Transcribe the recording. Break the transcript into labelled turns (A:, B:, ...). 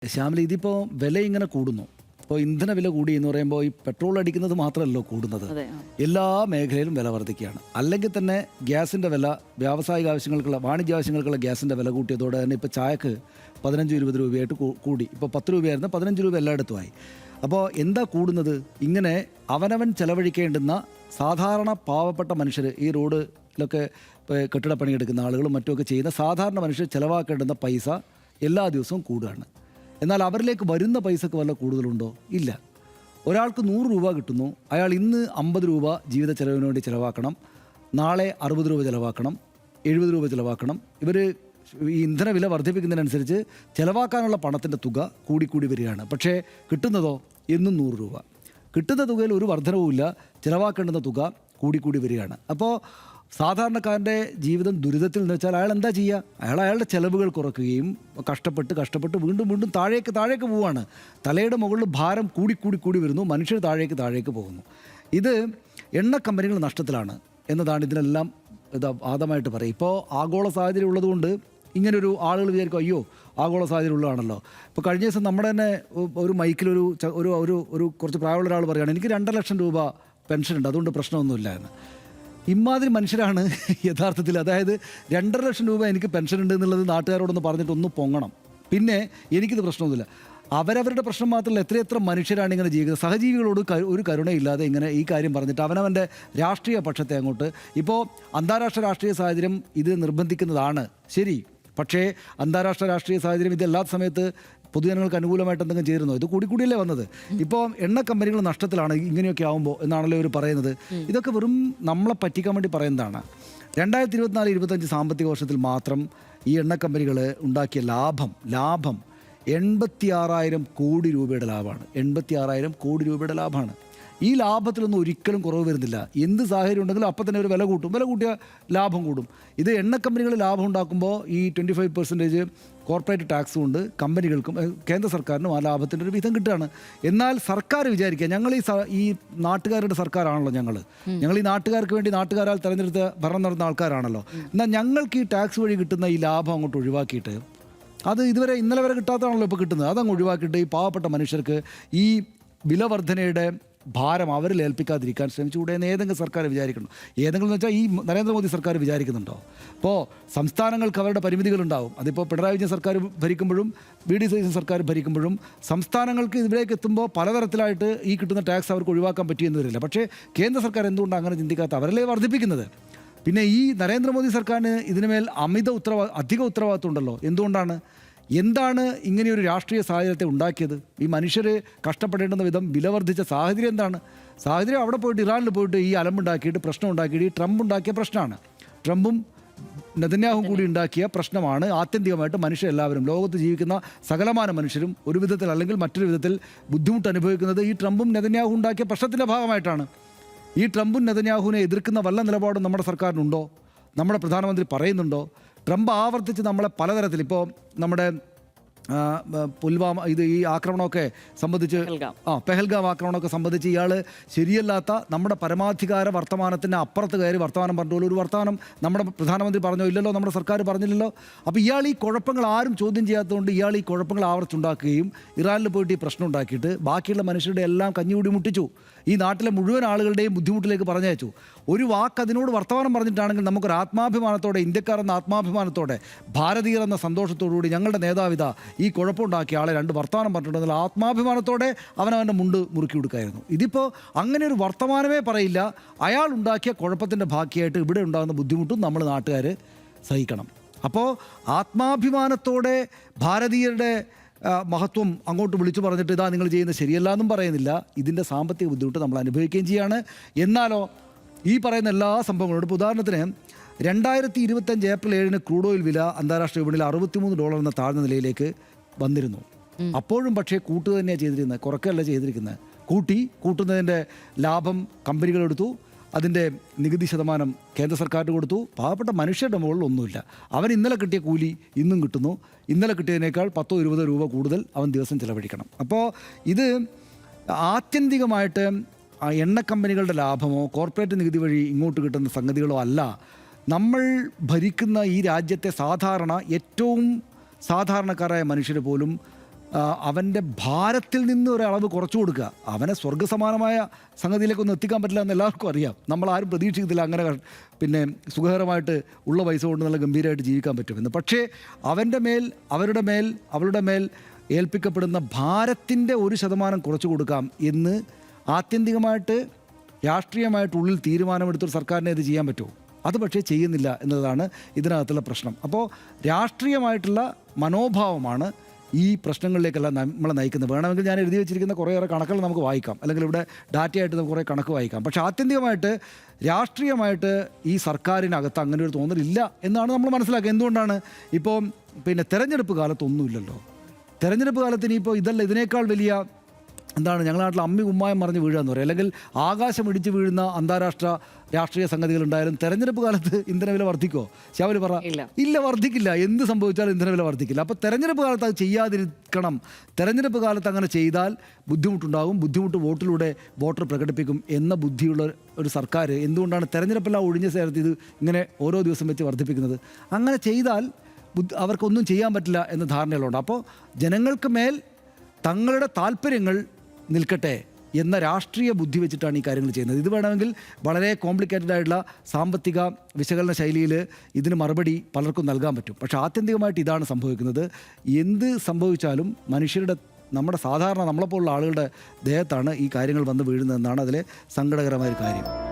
A: ശ്യാമിലി, ഇതിപ്പോൾ വില ഇങ്ങനെ കൂടുന്നു. ഇപ്പോൾ ഇന്ധന വില കൂടി എന്ന് പറയുമ്പോൾ ഈ പെട്രോൾ അടിക്കുന്നത് മാത്രമല്ലോ കൂടുന്നത്, എല്ലാ മേഖലയിലും വില വർദ്ധിക്കുകയാണ്. അല്ലെങ്കിൽ തന്നെ ഗ്യാസിൻ്റെ വില, വ്യാവസായിക ആവശ്യങ്ങൾക്കുള്ള, വാണിജ്യ ആവശ്യങ്ങൾക്കുള്ള ഗ്യാസിൻ്റെ വില കൂട്ടിയതോടെ തന്നെ ഇപ്പോൾ ചായക്ക് 15-20 രൂപയായിട്ട് കൂടി. ഇപ്പോൾ 10 രൂപയായിരുന്നു, 15 രൂപ എല്ലായിടത്തുമായി. അപ്പോൾ എന്താ കൂടുന്നത്? ഇങ്ങനെ അവനവൻ ചെലവഴിക്കേണ്ടുന്ന സാധാരണ പാവപ്പെട്ട മനുഷ്യർ, ഈ റോഡിലൊക്കെ കെട്ടിട പണിയെടുക്കുന്ന ആളുകളും മറ്റുമൊക്കെ ചെയ്യുന്ന സാധാരണ മനുഷ്യർ ചിലവാക്കേണ്ടുന്ന പൈസ എല്ലാ ദിവസവും കൂടുകയാണ്. എന്നാൽ അവരിലേക്ക് വരുന്ന പൈസക്ക് വല്ല കൂടുതലുണ്ടോ? ഇല്ല. ഒരാൾക്ക് 100 രൂപ കിട്ടുന്നു, അയാൾ ഇന്ന് 50 രൂപ ജീവിത ചെലവിന് വേണ്ടി ചിലവാക്കണം, നാളെ 60 രൂപ ചിലവാക്കണം, 70 രൂപ ചിലവാക്കണം. ഇവർ ഈ ഇന്ധന വില വർദ്ധിപ്പിക്കുന്നതിനനുസരിച്ച് ചിലവാക്കാനുള്ള പണത്തിൻ്റെ തുക കൂടിക്കൂടി വരികയാണ്. പക്ഷേ കിട്ടുന്നതോ എന്നും 100 രൂപ. കിട്ടുന്ന തുകയിൽ ഒരു വർധനവുമില്ല, ചിലവാക്കേണ്ടുന്ന തുക കൂടിക്കൂടി വരികയാണ്. അപ്പോൾ സാധാരണക്കാരൻ്റെ ജീവിതം ദുരിതത്തിൽ എന്ന് വെച്ചാൽ അയാൾ എന്താ ചെയ്യുക? അയാളുടെ ചിലവുകൾ കുറയ്ക്കുകയും കഷ്ടപ്പെട്ട് വീണ്ടും താഴേക്ക് പോവുകയാണ്. തലയുടെ മുകളിൽ ഭാരം കൂടി വരുന്നു, മനുഷ്യർ താഴേക്ക് പോകുന്നു. ഇത് എണ്ണ കമ്പനികൾ നഷ്ടത്തിലാണ് എന്നതാണ് ഇതിനെല്ലാം ആദ്യമായിട്ട് പറയും. ഇപ്പോൾ ആഗോള സാഹചര്യം ഉള്ളതുകൊണ്ട് ഇങ്ങനൊരു ആളുകൾ വിചാരിക്കും, അയ്യോ ആഗോള സാഹചര്യം ഉള്ളതാണല്ലോ. ഇപ്പോൾ കഴിഞ്ഞ ദിവസം നമ്മുടെ തന്നെ ഒരു മൈക്കിലൊരു കുറച്ച് പ്രായമുള്ള ഒരാൾ പറയുകയാണ്, എനിക്ക് 2.5 ലക്ഷം രൂപ പെൻഷൻ ഉണ്ട്, അതുകൊണ്ട് പ്രശ്നമൊന്നുമില്ല എന്ന്. ഇമാതിരി മനുഷ്യരാണ് യഥാർത്ഥത്തിൽ. അതായത് 2.5 ലക്ഷം രൂപ എനിക്ക് പെൻഷൻ ഉണ്ട് എന്നുള്ളത് നാട്ടുകാരോടൊന്ന് പറഞ്ഞിട്ട് ഒന്ന് പൊങ്ങണം, പിന്നെ എനിക്കിത് പ്രശ്നമൊന്നുമില്ല. അവരവരുടെ പ്രശ്നം മാത്രമല്ല, എത്രയെത്ര മനുഷ്യരാണ് ഇങ്ങനെ ജീവിക്കുന്നത്. സഹജീവികളോട് ഒരു കരുണയില്ലാതെ ഇങ്ങനെ ഈ കാര്യം പറഞ്ഞിട്ട് അവനവൻ്റെ രാഷ്ട്രീയ പക്ഷത്തെ അങ്ങോട്ട്. ഇപ്പോൾ അന്താരാഷ്ട്ര രാഷ്ട്രീയ സാഹചര്യം ഇത് നിർബന്ധിക്കുന്നതാണ് ശരി, പക്ഷേ അന്താരാഷ്ട്ര രാഷ്ട്രീയ സാഹചര്യം ഇതല്ലാത്ത സമയത്ത് പൊതുജനങ്ങൾക്ക് അനുകൂലമായിട്ട് എന്തെങ്കിലും ചേരുന്നോ? ഇത് കൂടിയല്ലേ വന്നത്. ഇപ്പോൾ എണ്ണ കമ്പനികൾ നഷ്ടത്തിലാണ് ഇങ്ങനെയൊക്കെ ആകുമ്പോൾ എന്നാണല്ലോ ഇവർ പറയുന്നത്. ഇതൊക്കെ വെറും നമ്മളെ പറ്റിക്കാൻ വേണ്ടി പറയുന്നതാണ്. 2024-25 സാമ്പത്തിക വർഷത്തിൽ മാത്രം ഈ എണ്ണ കമ്പനികൾ ഉണ്ടാക്കിയ ലാഭം 86,000 കോടി രൂപയുടെ ലാഭമാണ്. 86,000 കോടി രൂപയുടെ ലാഭമാണ്. ഈ ലാഭത്തിലൊന്നും ഒരിക്കലും കുറവ് വരുന്നില്ല. എന്ത് സാഹചര്യം ഉണ്ടെങ്കിലും അപ്പം തന്നെ ഒരു വില കൂട്ടിയ ലാഭം കൂടും. ഇത് എണ്ണ കമ്പനികൾ ലാഭം ഉണ്ടാക്കുമ്പോൾ ഈ 25% കോർപ്പറേറ്റ് ടാക്സ് കൊണ്ട് കമ്പനികൾക്കും കേന്ദ്ര സർക്കാരിനും ആ ലാഭത്തിൻ്റെ ഒരു വിധം കിട്ടുകയാണ്. എന്നാൽ സർക്കാർ വിചാരിക്കുക, ഞങ്ങൾ ഈ നാട്ടുകാരുടെ സർക്കാരാണല്ലോ, ഞങ്ങൾ ഈ നാട്ടുകാർക്ക് വേണ്ടി നാട്ടുകാരാൽ തിരഞ്ഞെടുത്ത് ഭരണം നടന്ന ആൾക്കാരാണല്ലോ. എന്നാൽ ഞങ്ങൾക്ക് ഈ ടാക്സ് വഴി കിട്ടുന്ന ഈ ലാഭം അങ്ങോട്ട് ഒഴിവാക്കിയിട്ട്, അത് ഇന്നലെ വരെ കിട്ടാത്തതാണല്ലോ ഇപ്പോൾ കിട്ടുന്നത്, അതങ്ങ് ഒഴിവാക്കിയിട്ട് ഈ പാവപ്പെട്ട മനുഷ്യർക്ക് ഈ വില വർധനയുടെ ഭാരം അവരിൽ ഏൽപ്പിക്കാതിരിക്കാൻ ശ്രമിച്ചുകൂടെ എന്ന് ഏതെങ്കിലും സർക്കാർ വിചാരിക്കണം. ഏതെങ്കിലും എന്ന് വെച്ചാൽ ഈ നരേന്ദ്രമോദി സർക്കാർ വിചാരിക്കുന്നുണ്ടോ? ഇപ്പോൾ സംസ്ഥാനങ്ങൾക്ക് അവരുടെ പരിമിതികളുണ്ടാവും. അതിപ്പോൾ പിണറായി വിജയൻ സർക്കാർ ഭരിക്കുമ്പോഴും VD സതീശൻ സർക്കാർ ഭരിക്കുമ്പോഴും സംസ്ഥാനങ്ങൾക്ക് ഇതിലേക്ക് എത്തുമ്പോൾ പലതരത്തിലായിട്ട് ഈ കിട്ടുന്ന ടാക്സ് അവർക്ക് ഒഴിവാക്കാൻ പറ്റിയെന്ന് വരില്ല. പക്ഷേ കേന്ദ്ര സർക്കാർ എന്തുകൊണ്ടാണ് അങ്ങനെ ചിന്തിക്കാത്ത? അവരല്ലേ വർദ്ധിപ്പിക്കുന്നത്. പിന്നെ ഈ നരേന്ദ്രമോദി സർക്കാരിന് ഇതിനുമേൽ അധിക ഉത്തരവാദിത്വം ഉണ്ടല്ലോ. എന്താണ് ഇങ്ങനെയൊരു രാഷ്ട്രീയ സാഹചര്യത്തെ ഉണ്ടാക്കിയത്? ഈ മനുഷ്യർ കഷ്ടപ്പെടേണ്ടുന്ന വിധം വില വർദ്ധിച്ച സാഹചര്യം എന്താണ്? സാഹചര്യം അവിടെ പോയിട്ട് ഇറാനിൽ പോയിട്ട് ഈ അലമ്പുണ്ടാക്കിയിട്ട് പ്രശ്നം ഉണ്ടാക്കിയിട്ട് ഈ ട്രംപ് ഉണ്ടാക്കിയ പ്രശ്നമാണ്. ട്രംപും നെതന്യാഹുവും കൂടി ഉണ്ടാക്കിയ പ്രശ്നമാണ് ആത്യന്തികമായിട്ട് മനുഷ്യരെല്ലാവരും, ലോകത്ത് ജീവിക്കുന്ന സകലമാന മനുഷ്യരും ഒരു വിധത്തിൽ അല്ലെങ്കിൽ മറ്റൊരു വിധത്തിൽ ബുദ്ധിമുട്ട് അനുഭവിക്കുന്നത് ഈ ട്രംപും നെതന്യാഹുവും ഉണ്ടാക്കിയ പ്രശ്നത്തിൻ്റെ ഭാഗമായിട്ടാണ്. ഈ ട്രംപും നെതന്യാഹുവിനെ എതിർക്കുന്ന വല്ല നിലപാടും നമ്മുടെ സർക്കാരിനുണ്ടോ? നമ്മുടെ പ്രധാനമന്ത്രി പറയുന്നുണ്ടോ? ട്രംപ് ആവർത്തിച്ച് നമ്മളെ പലതരത്തിൽ, ഇപ്പോൾ നമ്മുടെ പുൽവാമ ഈ ആക്രമണമൊക്കെ സംബന്ധിച്ച്, പെഹൽഗാം ആക്രമണമൊക്കെ സംബന്ധിച്ച് ഇയാൾ ശരിയല്ലാത്ത നമ്മുടെ പരമാധികാര വർത്തമാനത്തിന് അപ്പുറത്ത് കയറി വർത്തമാനം പറഞ്ഞുപോലെ ഒരു വർത്തമാനം നമ്മുടെ പ്രധാനമന്ത്രി പറഞ്ഞോ? ഇല്ലല്ലോ, നമ്മുടെ സർക്കാർ പറഞ്ഞില്ലല്ലോ. അപ്പോൾ ഇയാൾ ഈ കുഴപ്പങ്ങൾ ആരും ചോദ്യം ചെയ്യാത്തതുകൊണ്ട് ഇയാൾ ഈ കുഴപ്പങ്ങൾ ആവർത്തിച്ചുണ്ടാക്കുകയും ഇറാനിൽ പോയിട്ട് ഈ പ്രശ്നം ഉണ്ടാക്കിയിട്ട് ബാക്കിയുള്ള മനുഷ്യരുടെ എല്ലാം കഞ്ഞികൂടി മുട്ടിച്ചു. ഈ നാട്ടിലെ മുഴുവൻ ആളുകളുടെയും ബുദ്ധിമുട്ടിലേക്ക് പറഞ്ഞയച്ചു. ഒരു വാക്ക് അതിനോട് വർത്തമാനം പറഞ്ഞിട്ടാണെങ്കിൽ നമുക്കൊരു ആത്മാഭിമാനത്തോടെ, ഇന്ത്യക്കാർ എന്ന ആത്മാഭിമാനത്തോടെ, ഭാരതീയർ എന്ന സന്തോഷത്തോടുകൂടി ഞങ്ങളുടെ നേതാവിത ഈ കുഴപ്പമുണ്ടാക്കിയ ആളെ 2 വർത്തമാനം പറഞ്ഞിട്ടുണ്ടെങ്കിൽ ആത്മാഭിമാനത്തോടെ അവനവൻ്റെ മുണ്ട് മുറുക്കി കൊടുക്കായിരുന്നു. ഇതിപ്പോൾ അങ്ങനെ ഒരു വർത്തമാനമേ പറയില്ല. അയാൾ ഉണ്ടാക്കിയ കുഴപ്പത്തിൻ്റെ ബാക്കിയായിട്ട് ഇവിടെ ഉണ്ടാകുന്ന ബുദ്ധിമുട്ടും നമ്മൾ നാട്ടുകാർ സഹിക്കണം. അപ്പോൾ ആത്മാഭിമാനത്തോടെ ഭാരതീയരുടെ മഹത്വം അങ്ങോട്ട് വിളിച്ചു പറഞ്ഞിട്ട് ഇതാ നിങ്ങൾ ചെയ്യുന്നത് ശരിയല്ല എന്നും പറയുന്നില്ല. ഇതിൻ്റെ സാമ്പത്തിക ബുദ്ധിമുട്ട് നമ്മൾ അനുഭവിക്കുകയും ചെയ്യുകയാണ്. എന്നാലോ ഈ പറയുന്ന എല്ലാ സംഭവങ്ങളോട്, ഇപ്പോൾ ഉദാഹരണത്തിന് 2025 ഏപ്രിൽ 7 ക്രൂഡ് ഓയിൽ വില അന്താരാഷ്ട്ര വിപണിയിൽ $63 എന്ന താഴ്ന്ന നിലയിലേക്ക് വന്നിരുന്നു. അപ്പോഴും പക്ഷേ കൂട്ടുക തന്നെയാണ് ചെയ്തിരിക്കുന്നത്, കുറയ്ക്കല്ല ചെയ്തിരിക്കുന്നത്. കൂട്ടുന്നതിൻ്റെ ലാഭം കമ്പനികളെടുത്തു, അതിൻ്റെ നികുതി ശതമാനം കേന്ദ്ര സർക്കാരിന് കൊടുത്തു. പാവപ്പെട്ട മനുഷ്യരുടെ മുകളിൽ ഒന്നുമില്ല. അവൻ ഇന്നലെ കിട്ടിയ കൂലി ഇന്നും കിട്ടുന്നു. ഇന്നലെ കിട്ടിയതിനേക്കാൾ 10-20 രൂപ കൂടുതൽ അവൻ ദിവസം ചിലവഴിക്കണം. അപ്പോൾ ഇത് ആത്യന്തികമായിട്ട് എണ്ണ കമ്പനികളുടെ ലാഭമോ കോർപ്പറേറ്റ് നികുതി വഴി ഇങ്ങോട്ട് കിട്ടുന്ന സംഗതികളോ അല്ല. നമ്മൾ ഭരിക്കുന്ന ഈ രാജ്യത്തെ ഏറ്റവും സാധാരണക്കാരായ മനുഷ്യർ പോലും അവൻ്റെ ഭാരത്തിൽ നിന്ന് ഒരളവ് കുറച്ചു കൊടുക്കുക. അവനെ സ്വർഗ്ഗസമാനമായ സംഗതിയിലേക്കൊന്നും എത്തിക്കാൻ പറ്റില്ല എന്ന് എല്ലാവർക്കും അറിയാം. നമ്മളാരും പ്രതീക്ഷിക്കത്തില്ല അങ്ങനെ പിന്നെ സുഖകരമായിട്ട് ഉള്ള പൈസ കൊണ്ട് നല്ല ഗംഭീരമായിട്ട് ജീവിക്കാൻ പറ്റുമെന്ന്. പക്ഷേ അവരുടെ മേൽ ഏൽപ്പിക്കപ്പെടുന്ന ഭാരത്തിൻ്റെ 1% കുറച്ചു കൊടുക്കാം എന്ന് ആത്യന്തികമായിട്ട് രാഷ്ട്രീയമായിട്ടുള്ളിൽ തീരുമാനമെടുത്തൊരു സർക്കാരിനെ ഇത് ചെയ്യാൻ പറ്റുമോ? അത് പക്ഷേ ചെയ്യുന്നില്ല എന്നതാണ് ഇതിനകത്തുള്ള പ്രശ്നം. അപ്പോൾ രാഷ്ട്രീയമായിട്ടുള്ള മനോഭാവമാണ് ഈ പ്രശ്നങ്ങളിലേക്കെല്ലാം നമ്മളെ നയിക്കുന്നത്. വേണമെങ്കിൽ ഞാൻ എഴുതി വെച്ചിരിക്കുന്ന കുറേയേറെ കണക്കുകൾ നമുക്ക് വായിക്കാം, അല്ലെങ്കിൽ ഇവിടെ ഡാറ്റയായിട്ട് നമുക്ക് കുറേ കണക്ക് വായിക്കാം. പക്ഷേ ആത്യന്തികമായിട്ട് രാഷ്ട്രീയമായിട്ട് ഈ സർക്കാരിനകത്ത് അങ്ങനെ ഒരു തോന്നലില്ല എന്നാണ് നമ്മൾ മനസ്സിലാക്കുക. എന്തുകൊണ്ടാണ്? ഇപ്പോൾ പിന്നെ തെരഞ്ഞെടുപ്പ് കാലത്തൊന്നുമില്ലല്ലോ. തെരഞ്ഞെടുപ്പ് കാലത്ത് ഇനിയിപ്പോൾ ഇതിനേക്കാൾ വലിയ ഞങ്ങളുടെ നാട്ടിൽ അമ്മി ഉമ്മായം മറിഞ്ഞ് വീഴുക എന്ന് പറയും, അല്ലെങ്കിൽ ആകാശം ഇടിച്ച് വീഴുന്ന അന്താരാഷ്ട്ര രാഷ്ട്രീയ സംഗതികൾ ഉണ്ടായാലും തെരഞ്ഞെടുപ്പ് കാലത്ത് ഇന്ധനവില വർദ്ധിക്കുമോ? ശ്യാമലി പറ. ഇല്ല, വർദ്ധിക്കില്ല. എന്ത് സംഭവിച്ചാലും ഇന്ധനവില വർദ്ധിക്കില്ല. അപ്പോൾ തെരഞ്ഞെടുപ്പ് കാലത്ത് അത് ചെയ്യാതിരിക്കണം. തെരഞ്ഞെടുപ്പ് കാലത്ത് അങ്ങനെ ചെയ്താൽ ബുദ്ധിമുട്ടുണ്ടാകും, ബുദ്ധിമുട്ട് വോട്ടർ പ്രകടിപ്പിക്കും എന്ന ബുദ്ധിയുള്ള ഒരു സർക്കാർ എന്തുകൊണ്ടാണ് തെരഞ്ഞെടുപ്പെല്ലാം ഒഴിഞ്ഞ നേരത്ത് ഇത് ഇങ്ങനെ ഓരോ ദിവസം വെച്ച് വർദ്ധിപ്പിക്കുന്നത്? അങ്ങനെ ചെയ്താൽ അവർക്കൊന്നും ചെയ്യാൻ പറ്റില്ല എന്ന ധാരണകളുണ്ട്. അപ്പോൾ ജനങ്ങൾക്ക് മേൽ തങ്ങളുടെ താല്പര്യങ്ങൾ നിൽക്കട്ടെ എന്ന രാഷ്ട്രീയ ബുദ്ധി വെച്ചിട്ടാണ് ഈ കാര്യങ്ങൾ ചെയ്യുന്നത്. ഇത് വേണമെങ്കിൽ വളരെ കോംപ്ലിക്കേറ്റഡ് ആയിട്ടുള്ള സാമ്പത്തിക വിശകലന ശൈലിയിൽ ഇതിന് മറുപടി പലർക്കും നൽകാൻ പറ്റും. പക്ഷേ ആത്യന്തികമായിട്ട് ഇതാണ് സംഭവിക്കുന്നത്. എന്ത് സംഭവിച്ചാലും നമ്മുടെ സാധാരണ നമ്മളെപ്പോലുള്ള ആളുകളുടെ ദേഹത്താണ് ഈ കാര്യങ്ങൾ വന്ന് വീഴുന്നതെന്നാണ് അതിലെ സങ്കടകരമായ ഒരു കാര്യം.